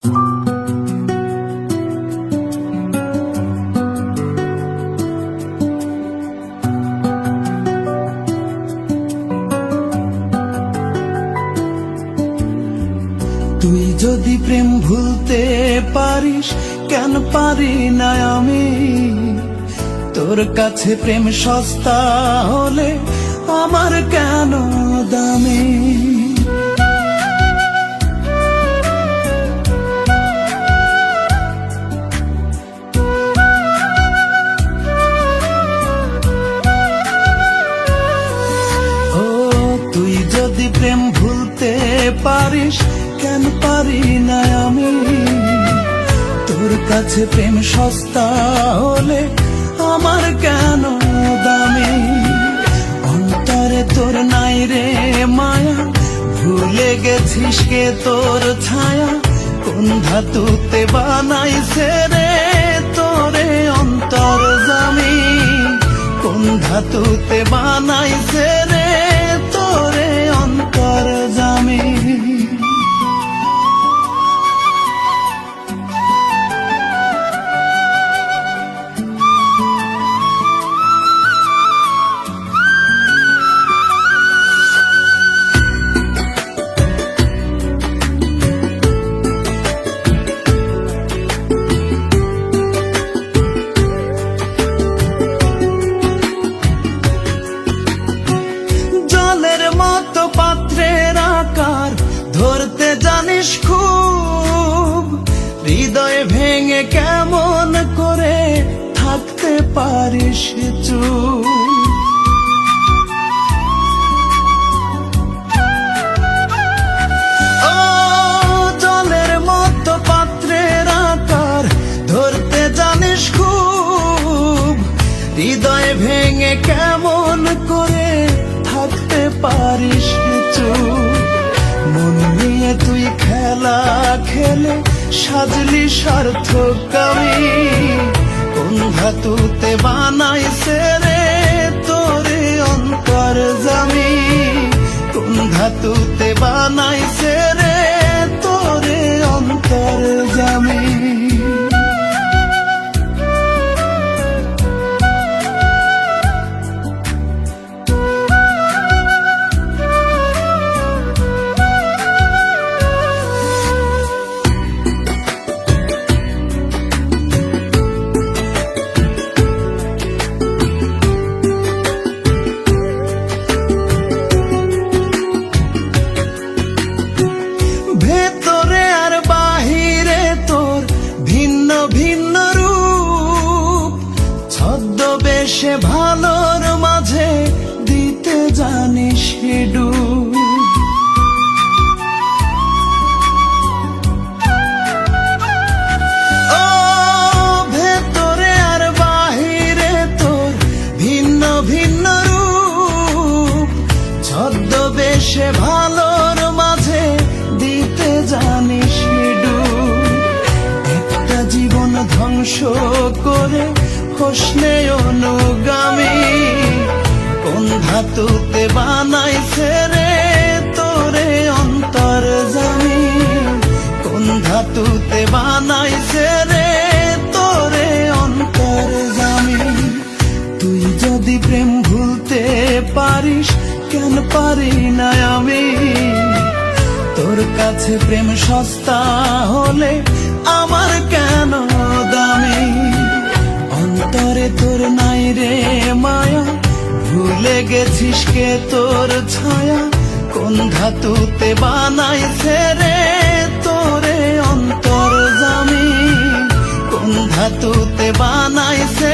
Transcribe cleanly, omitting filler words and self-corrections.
তুই যদি প্রেম ভুলতে পারিস, কেন পারি না আমি? তোর কাছে প্রেম সস্তা হলে আমার কেন দামি? ও তুই যদি প্রেম ভুলতে পারিস, কেন পারি না আমি? তোর কাছে প্রেম সস্তা হলে আমার কেন দামি? অন্তরে তোর নাই রে মায়া, ভুলে গেছিস কে তোর ছায়া? কোন ধাতুতে বানাইছে রে তোরে অন্তর জামি? কোন ধাতুতে বানাইছে রে তোরে অন্তর জামি? পাত্রের আকার ধরতে জানিস খুব, হৃদয় ভেঙে কেমন করে থাকতে পারিস চুপ? ও জলের মতো পাত্রের আকার ধরতে জানিস খুব, হৃদয় ভেঙে কেমন করে থাকতে পারিস চুপ? মন নিয়ে তুই খেলা খেলে সাজলি সার্থকামী? কোন ধাতুতে বানাইছে রে তোরে অন্তর জামি? কোন ধাতুতে বানাইছে রে তোরে অন্তর জামি? ভেতরে আর বাহিরে তোর ভিন্ন ভিন্ন রূপ, ছদ্মবেশে ভালোর মাঝে দিতে জানিস ডুব। ও ভেতরে আর বাহিরে তোর ভিন্ন ভিন্ন রূপ, ছদ্মবেশে ভালোর মাঝে দিতে জানিস ডুব। একটা জীবন ধ্বংস করে হোসনে অনুগামী, কোন ধাতুতে বানাইছে রে তোরে অন্তর জামি? কোন ধাতুতে বানাইছে রে তোরে অন্তর জামি? তুই যদি প্রেম ভুলতে পারিস, কেন পারি না আমি? তোর কাছে প্রেম সস্তা হলে আমার কেন দামি? অন্তরে তোর নাই রে মায়া, ভুলে গেছিস কে তোর ছায়া? কোন ধাতুতে বানাইছে রে তোরে অন্তর জামি? কোন ধাতুতে বানাইছে